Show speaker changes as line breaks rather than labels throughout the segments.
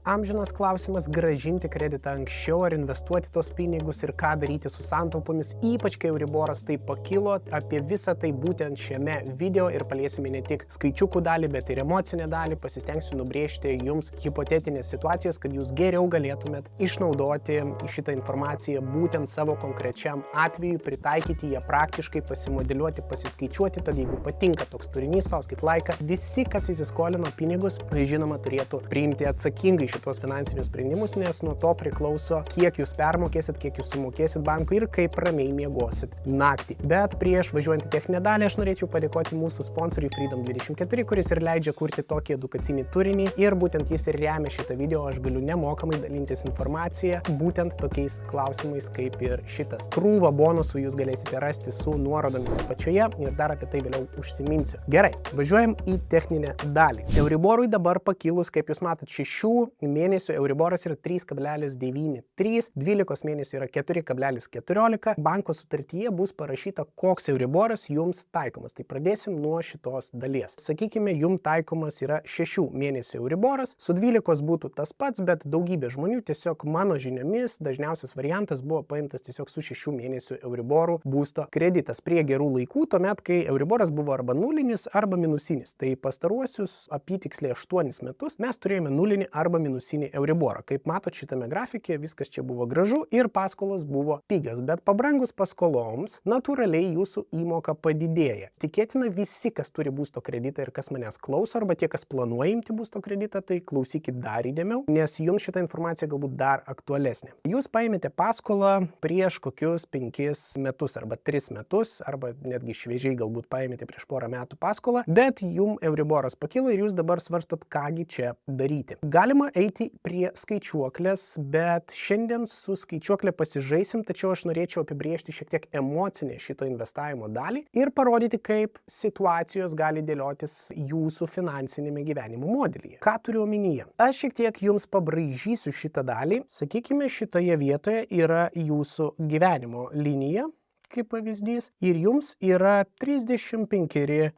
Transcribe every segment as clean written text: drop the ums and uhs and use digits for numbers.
amžinas klausimas grąžinti kreditą anksčiau ar investuoti tos pinigus ir ką daryti su santaupomis, ypač kai euriboras taip pakilo. Apie visą tai būtent šiame video ir paliesime ne tik skaičiukų dalį, bet ir emocinę dalį. Pasistengsiu nubrėžti jums hipotetinės situacijas, kad jūs geriau galėtumėt išnaudoti šitą informaciją būtent savo konkrečiam atveju, pritaikyti ją praktiškai, pasimodeliuoti, pasiskaičiuoti. Tad jeigu patinka toks turinys, spauskit laiką. Visi, kas įsiskolino pinigus, žinoma, turėtų priimti atsakingai šitos finansinius sprendimus, nes nuo to priklauso, kiek jūs permokėsit, kiek jūs sumokėsit bankui ir kaip ramiai miegosit naktį. Bet prieš važiuojant į techninę dalį, aš norėčiau padėkoti mūsų sponsoriui Freedom24, kuris ir leidžia kurti tokį edukacinį turinį ir būtent jis ir remia šitą video. Aš galiu nemokamai dalintis informaciją būtent tokiais klausimais kaip ir šitas. Krūvą bonusų jūs galėsite rasti su nuorodomis apačioje ir dar apie tai vėliau užsiminsiu. Gerai, važiuojam į techninę dalį. Euriborui dabar pakilus, kaip jūs matot, 6 mėnesių euriboras yra 3,93, 12 mėnesių yra 4,14. Banko sutartyje bus parašyta, koks euriboras jums taikomas. Tai pradėsim nuo šitos dalies. Sakykime, jums taikomas yra 6 mėnesių euriboras, su 12 būtų tas pats, bet daugybė žmonių tiesiog mano žiniomis dažniausias variantas buvo paimtas tiesiog su 6 mėnesių euriborų būsto kreditas prie gerų laikų, tuomet, kai euriboras buvo arba nulinis, arba minusinis. Tai pastaruosius apytiksliai 8 metus mes turėjome nulinį arba minusinį euriborą. Kaip matot šitame grafike, viskas čia buvo gražu ir paskolos buvo pigios, bet pabrangus paskoloms, natūraliai jūsų įmoka padidėja. Tikėtina visi, kas turi būsto kreditą ir kas manęs klauso, arba tie, kas planuoja imti būsto kreditą, tai klausykit dar įdėmiau, nes jums šitą informaciją galbūt dar aktualesnė. Jūs paėmėte paskolą prieš kokius 5 metus arba 3 metus, arba netgi šviežiai galbūt paėmėte prieš porą metų paskolą, bet jums euriboras pakilo ir jūs dabar svarstot, kągi čia daryti. Galima eiti prie skaičiuoklės, bet šiandien su skaičiuoklė pasižaisim, tačiau aš norėčiau apibrėžti šiek tiek emocinę šito investavimo dalį ir parodyti, kaip situacijos gali dėliotis jūsų finansinėme gyvenimo modelyje. Ką turiu omenyje? Aš šiek tiek jums pabraižysiu šitą dalį. Sakykime, šitoje vietoje yra jūsų gyvenimo linija, kaip pavyzdys, ir jums yra 35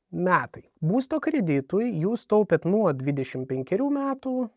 metai. Būsto kreditui jūs taupėt nuo 25 metų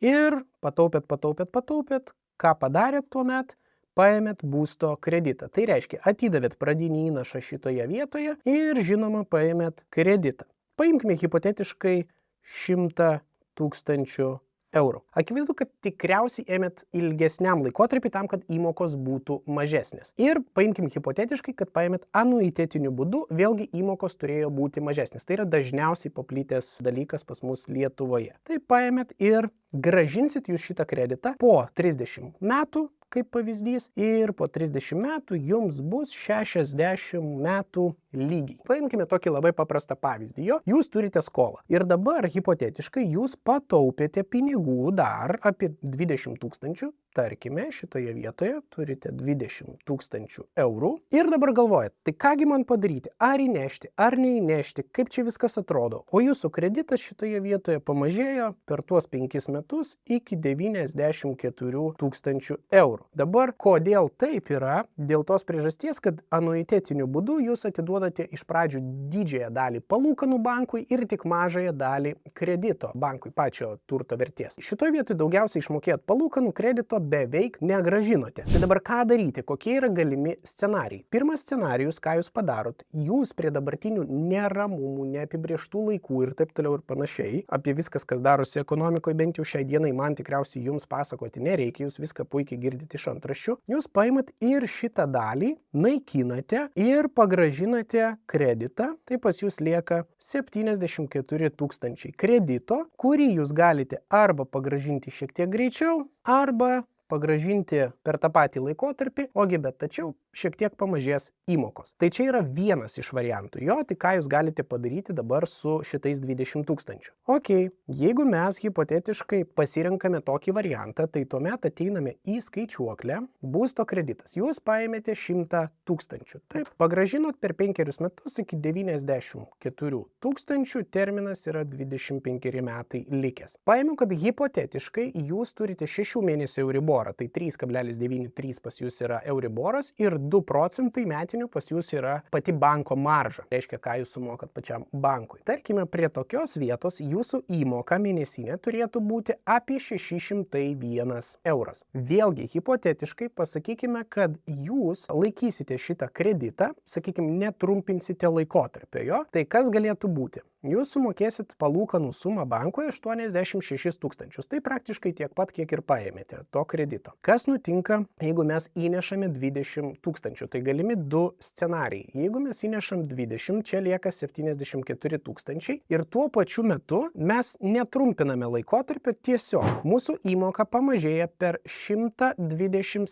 ir pataupėt. Ką padarėt tuomet? Paėmėt būsto kreditą. Tai reiškia, atidavėt pradinį įnašą šitoje vietoje ir, žinoma, paėmėt kreditą. Paimkime hipotetiškai 100 000 eurų. Akivaizdu, kad tikriausiai ėmėt ilgesniam laikotarpį tam, kad įmokos būtų mažesnės. Ir paimkim hipotetiškai, kad paėmėt anuitetiniu būdu, vėlgi įmokos turėjo būti mažesnės. Tai yra dažniausiai paplitęs dalykas pas mus Lietuvoje. Tai paėmėt ir grąžinsit jūs šitą kreditą po 30 metų, kaip pavyzdys, ir po 30 metų jums bus 60 metų lygiai. Paimkime tokį labai paprastą pavyzdį. Jūs turite skolą ir dabar hipotetiškai jūs pataupėte pinigų dar apie 20 000, tarkime, šitoje vietoje turite 20 000 eurų ir dabar galvojat, tai kągi man padaryti, ar įnešti, ar neįnešti, kaip čia viskas atrodo. O jūsų kreditas šitoje vietoje pamažėjo per tuos 5 metus iki 94 000 eurų. Dabar, kodėl taip yra? Dėl tos priežasties, kad anuitetiniu būdu jūs atiduodate iš pradžių didžiąją dalį palūkanų bankui ir tik mažąją dalį kredito bankui, pačio turto vertės. Šitoje vietoje daugiausiai išmokėjot palūkanų, kredito beveik negrąžinote. Tai dabar ką daryti? Kokie yra galimi scenarijai? Pirmas scenarijus, ką jūs padarot, jūs prie dabartinių neramumų, neapibrieštų laikų ir taip toliau ir panašiai, apie viskas, kas darosi ekonomikoje, bent jau šiai dienai man tikriausiai jums pasakoti nereikia, jūs viską puikiai girdite iš antraščių, jūs paimat ir šitą dalį naikinate ir pagrąžinate kreditą, tai pas jūs lieka 74 000 kredito, kurį jūs galite arba pagrąžinti šiek tiek greičiau, arba pagrąžinti per tą patį laikotarpį, ogi bet tačiau šiek tiek pamažės įmokos. Tai čia yra vienas iš variantų. Tai ką jūs galite padaryti dabar su šitais 20 000? Ok, jeigu mes hipotetiškai pasirenkame tokį variantą, tai tuomet ateiname į skaičiuoklę, būsto kreditas. Jūs paėmėte 100 000. Taip, pagrąžinot per 5 metus iki 94 000, terminas yra 25 metai likęs. Paėmiau, kad hipotetiškai jūs turite 6 mėnesių euriborą, tai 3,93 pas jūs yra euriboras ir 2 procentai metinių pas jūs yra pati banko marža. Reiškia, ką jūs sumokat pačiam bankui. Tarkime, prie tokios vietos jūsų įmoka mėnesinė turėtų būti apie 601 euras. Vėlgi, hipotetiškai pasakykime, kad jūs laikysite šitą kreditą, sakykime, netrumpinsite laikotarpio jo, tai kas galėtų būti? Jūs sumokėsit palūkanų sumą bankui 86 tūkstančius. Tai praktiškai tiek pat, kiek ir paėmėte to kredito. Kas nutinka, jeigu mes įnešame 20 tūkstančių? Tai galimi 2 scenarijai. Jeigu mes įnešam 20, čia lieka 74 tūkstančiai ir tuo pačiu metu mes netrumpiname laikotarpio, tiesiog mūsų įmoka pamažėja per 127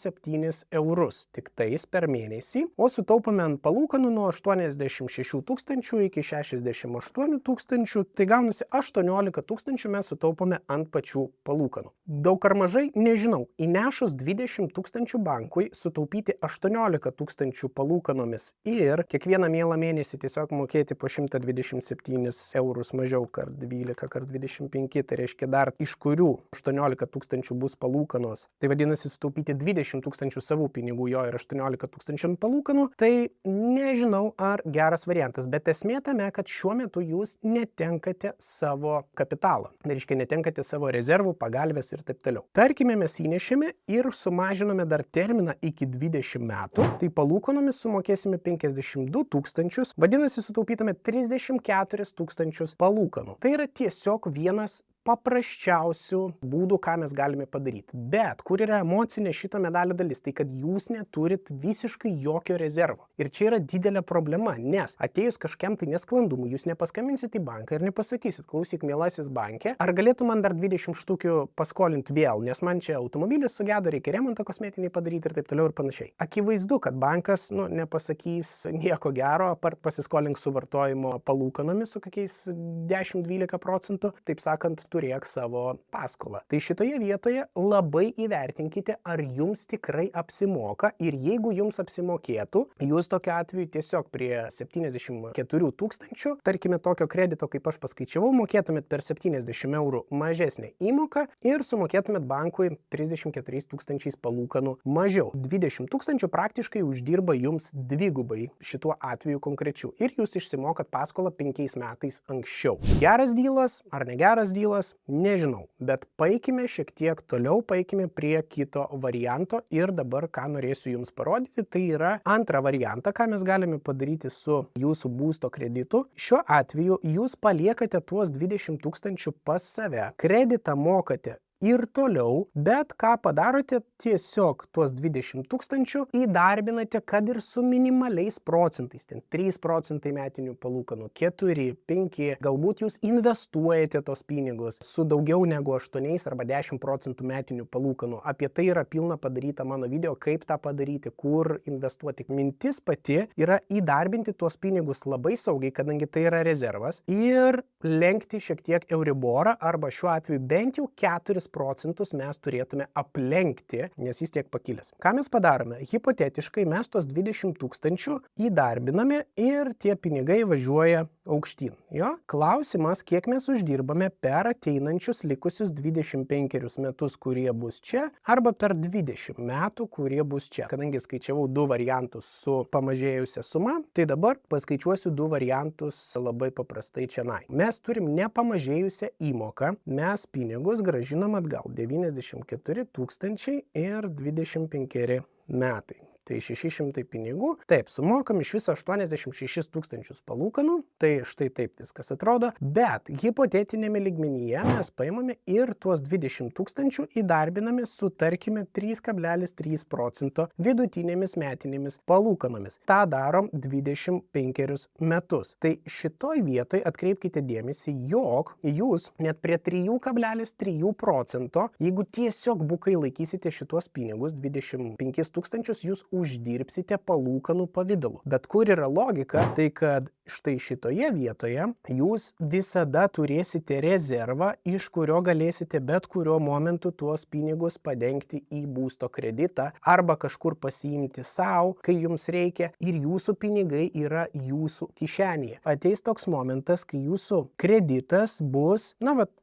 eurus tik tais per mėnesį, o sutaupame ant palūkanų nuo 86 tūkstančių iki 68 tūkstančių, tai gaunasi 18 tūkstančių mes sutaupome ant pačių palūkanų. Daug ar mažai, nežinau. Įnešus 20 tūkstančių bankui, sutaupyti 18 tūkstančių palūkanomis ir kiekvieną mielą mėnesį tiesiog mokėti po 127 eurus mažiau kart 12 kart 25, tai reiškia dar iš kurių 18 tūkstančių bus palūkanos. Tai vadinasi sutaupyti 20 tūkstančių savų pinigų jo ir 18 tūkstančių palūkanų, tai nežinau ar geras variantas, bet esmė tame, kad šiuo metu jūs netenkate savo kapitalą. Tai reiškia, netenkate savo rezervų, pagalvės ir taip toliau. Tarkime, mes įnešėme ir sumažinome dar terminą iki 20 metų, tai palūkanomis sumokėsime 52 tūkstančius, vadinasi, sutaupytume 34 tūkstančius palūkanų. Tai yra tiesiog vienas paprasčiausių būdų, ką mes galime padaryti. Bet kur yra emocinė šito medalio dalis, tai kad jūs neturit visiškai jokio rezervo. Ir čia yra didelė problema, nes atėjus kažkiam tai nesklandumui, jūs nepaskambinsit į banką ir nepasakysit, klausyk, mielasis bankė, ar galėtų man dar 20 štukių paskolinti vėl, nes man čia automobilis sugedo, reikia remontą kosmetinį padaryti ir taip toliau ir panašiai. Akivaizdu, kad bankas nepasakys nieko gero, apart pasiskolink su vartojimo palūkanomis su kokiais 10-12 procentų, taip sakant, turėk savo paskolą. Tai šitoje vietoje labai įvertinkite, ar jums tikrai apsimoka ir jeigu jums apsimokėtų, jūs tokiu atveju tiesiog prie 74 tūkstančių, tarkime tokio kredito, kaip aš paskaičiavau, mokėtumėt per 70 eurų mažesnę įmoką ir sumokėtumėt bankui 34 tūkstančiais palūkanų mažiau. 20 tūkstančių praktiškai uždirba jums dvigubai šituo atveju konkrečiu ir jūs išsimokat paskolą 5 metais anksčiau. Geras dylas ar negeras dylas? Nežinau, bet paeikime šiek tiek toliau, paeikime prie kito varianto ir dabar, ką norėsiu jums parodyti, tai yra antrą variantą, ką mes galime padaryti su jūsų būsto kreditu. Šiuo atveju jūs paliekate tuos 20 tūkstančių pas save, kreditą mokate ir toliau, bet ką padarote, tiesiog tuos 20 tūkstančių įdarbinate, kad ir su minimaliais procentais, ten 3 procentai metinių palūkanų, 4, 5, galbūt jūs investuojate tos pinigus su daugiau negu 8 arba 10 procentų metinių palūkanų. Apie tai yra pilna padaryta mano video, kaip tą padaryti, kur investuoti. Mintis pati yra įdarbinti tuos pinigus labai saugiai, kadangi tai yra rezervas, ir lenkti šiek tiek Euriborą, arba šiuo atveju bent jau 4 procentus mes turėtume aplenkti, nes jis tiek pakilęs. Ką mes padarome? Hipotetiškai mes tos 20 tūkstančių įdarbiname ir tie pinigai važiuoja aukštyn. Jo? Klausimas, kiek mes uždirbame per ateinančius likusius 25 metus, kurie bus čia, arba per 20 metų, kurie bus čia. Kadangi skaičiavau 2 variantus su pamažėjusia suma, tai dabar paskaičiuosiu 2 variantus labai paprastai čianai. Mes turim nepamažėjusią įmoką, mes pinigus grąžinam atgal 94 tūkstančiai ir 25 metai. Tai 600 pinigų. Taip, sumokam iš viso 86 tūkstančius palūkanų, tai štai taip viskas atrodo, bet hipotetinėme lygmenyje mes paimame ir tuos 20 tūkstančių įdarbiname su, tarkime, 3,3 procento vidutinėmis metinėmis palūkanomis. Ta darom 25 metus. Tai šitoj vietoj atkreipkite dėmesį, jog jūs net prie 3,3 procento, jeigu tiesiog bukai laikysite šitos pinigus, 25 tūkstančius, jūs uždirbsite palūkanų pavidalu. Bet kur yra logika, tai kad štai šitoje vietoje jūs visada turėsite rezervą, iš kurio galėsite bet kuriuo momentu tuos pinigus padengti į būsto kreditą arba kažkur pasiimti savo, kai jums reikia, ir jūsų pinigai yra jūsų kišenėje. Ateis toks momentas, kai jūsų kreditas bus,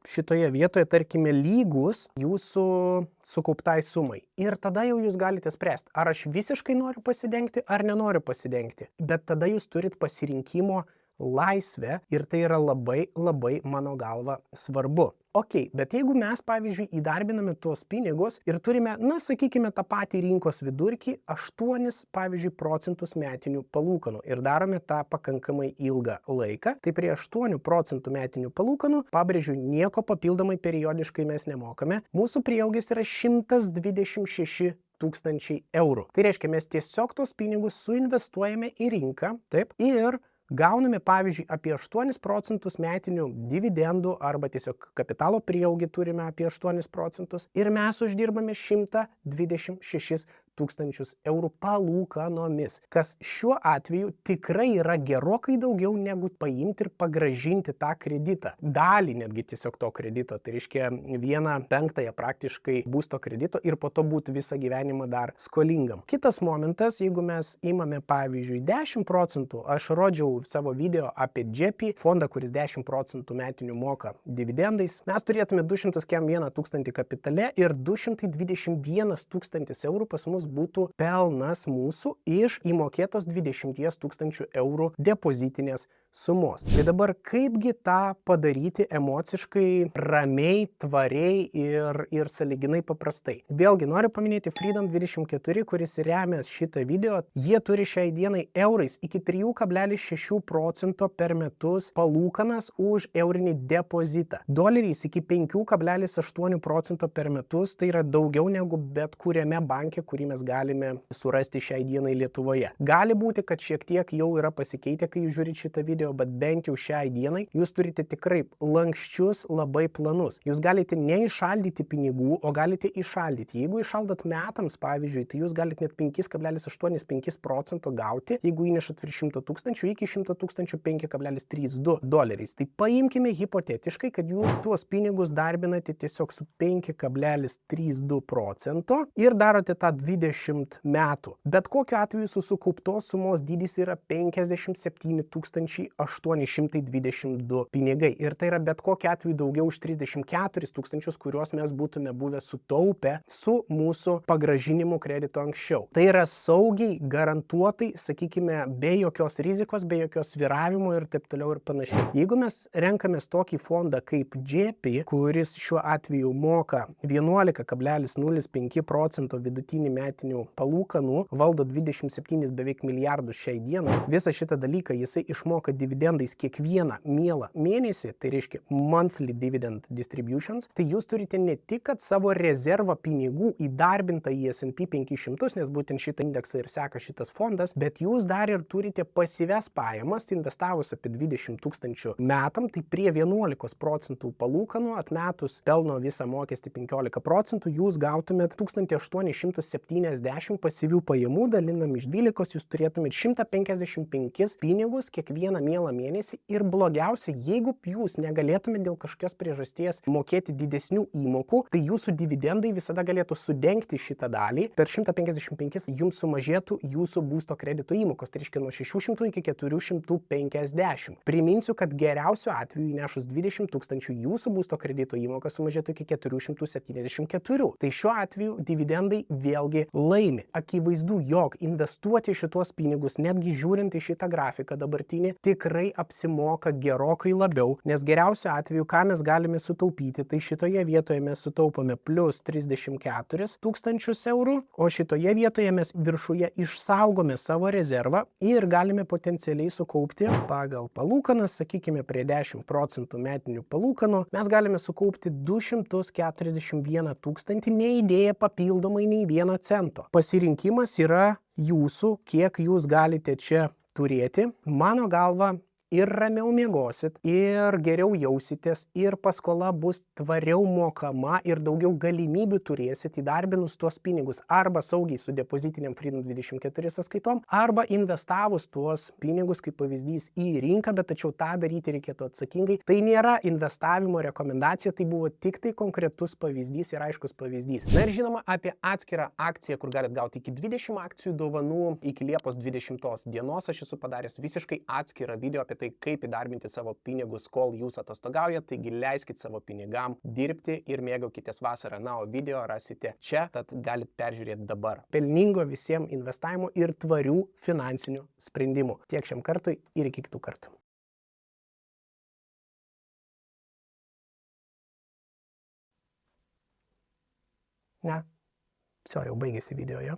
šitoje vietoje, tarkime, lygus jūsų sukauptai sumai. Ir tada jau jūs galite spręsti, ar aš visiškai visiškai noriu pasidengti ar nenoriu pasidengti. Bet tada jūs turit pasirinkimo laisvę ir tai yra labai, mano galva, svarbu. Ok, bet jeigu mes, pavyzdžiui, įdarbiname tuos pinigus ir turime, sakykime, tą patį rinkos vidurkį 8, pavyzdžiui, procentus metinių palūkanų ir darome tą pakankamai ilgą laiką, tai prie 8 procentų metinių palūkanų, pabrėžiu, nieko papildomai periodiškai mes nemokame, mūsų prieaugis yra 126 000 eurų. Tai reiškia, mes tiesiog tos pinigus suinvestuojame į rinką, taip, ir gauname, pavyzdžiui, apie 8 procentus metinių dividendų arba tiesiog kapitalo prieaugį turime apie 8 procentus ir mes uždirbame 126 000 eurų palūkanomis, kas šiuo atveju tikrai yra gerokai daugiau negu paimti ir pagrąžinti tą kreditą. Dalį netgi tiesiog to kredito, tai reiškia 1/5 praktiškai būsto kredito ir po to būti visą gyvenimą dar skolingam. Kitas momentas, jeigu mes imame, pavyzdžiui, 10 procentų, aš rodžiau savo video apie JEPI fondą, kuris 10 procentų metinių moka dividendais, mes turėtume 201 000 kapitale ir 221 000 eurų pas mus būtų pelnas mūsų iš įmokėtos 20 000 eurų depozitinės sumos. Tai dabar kaipgi tą padaryti emociškai ramiai, tvariai ir sąlyginai paprastai. Vėlgi noriu paminėti Freedom24, kuris remia šitą video. Jie turi šiai dienai eurais iki 3,6 procento per metus palūkanas už eurinį depozitą. Doleriais iki 5,8 procento per metus, tai yra daugiau negu bet kuriame banke, kurį mes galime surasti šiai dienai Lietuvoje. Gali būti, kad šiek tiek jau yra pasikeitę, kai jūs žiūrite šitą video, bet bent jau šiai dienai jūs turite tikrai lanksčius labai planus. Jūs galite neišaldyti pinigų, o galite išaldyti. Jeigu išaldat metams, pavyzdžiui, tai jūs galite net 5,85 procento gauti, jeigu įnešat virš 100 000 iki 100 000 5,32 doleriais. Tai paimkime hipotetiškai, kad jūs tuos pinigus darbinate tiesiog su 5,32 procento ir darote tą 20 metų. Bet kokiu atveju su sukauptos sumos dydis yra 57 822 pinigai. Ir tai yra bet kokiu atveju daugiau už 34 000, kuriuos mes būtume buvę sutaupę su mūsų pagrąžinimu kredito anksčiau. Tai yra saugiai, garantuotai, sakykime, be jokios rizikos, be jokios svyravimo ir taip toliau ir panašiai. Jeigu mes renkamės tokį fondą kaip JEPI, kuris šiuo atveju moka 11,05 procento vidutinį metinių palūkanų, valdo 27 beveik milijardus šiai dienai, visą šitą dalyką jisai išmoka dividendais kiekvieną mielą mėnesį, tai reiškia monthly dividend distributions, tai jūs turite ne tik kad savo rezervą pinigų įdarbintą į S&P 500, nes būtent šitą indeksą ir seka šitas fondas, bet jūs dar ir turite pasyvias pajamas, investavus apie 20 000 metam, tai prie 11 procentų palūkanų atmetus pelno visą mokestį 15 procentų, jūs gautumėt 1870 pasyvių pajamų, dalinam iš 12, jūs turėtumėt 155 pinigus kiekvieną mielą mėnesį ir blogiausia, jeigu jūs negalėtumėt dėl kažkokios priežasties mokėti didesnių įmokų, tai jūsų dividendai visada galėtų sudengti šitą dalį. Per 155 jums sumažėtų jūsų būsto kredito įmokos, tai reiškia nuo 600 iki 450. Priminsiu, kad geriausiu atveju įnešus 20 000 jūsų būsto kredito įmoka sumažėtų iki 474. Tai šiuo atveju dividendai vėlgi laimi. Akivaizdu, jog investuoti šitos pinigus, netgi žiūrint į šitą grafiką dabartinį, tikrai apsimoka gerokai labiau, nes geriausiu atveju, ką mes galime sutaupyti, tai šitoje vietoje mes sutaupome plus 34 000 eurų, o šitoje vietoje mes viršuje išsaugome savo rezervą ir galime potencialiai sukaupti pagal palūkanas, sakykime, prie 10 procentų metinių palūkanų, mes galime sukaupti 241 000, neįdėję papildomai nei 1 cento. Pasirinkimas yra jūsų, kiek jūs galite čia turėti. Mano galva, ir ramiau miegosit, ir geriau jausitės, ir paskola bus tvariau mokama, ir daugiau galimybių turėsit įdarbinus tuos pinigus arba saugiai su depozitiniam Freedom24 sąskaitom, arba investavus tuos pinigus, kaip pavyzdys, į rinką, bet tačiau tą daryti reikėtų atsakingai. Tai nėra investavimo rekomendacija, tai buvo tik tai konkretus pavyzdys ir aiškus pavyzdys. Na ir žinoma, apie atskirą akciją, kur galit gauti iki 20 akcijų dovanų iki Liepos 20 dienos, aš esu padaręs visiškai atskirą video apie apie tai, kaip įdarbinti savo pinigus, kol jūs atostogaujate, taigi leiskit savo pinigam dirbti ir mėgaukitės vasarą. Na, o video rasite čia, tad galite peržiūrėti dabar. Pelningo visiems investavimo ir tvarių finansinių sprendimų. Tiek šiam kartui ir iki kitų kartų. Ne, jau baigėsi video, jo.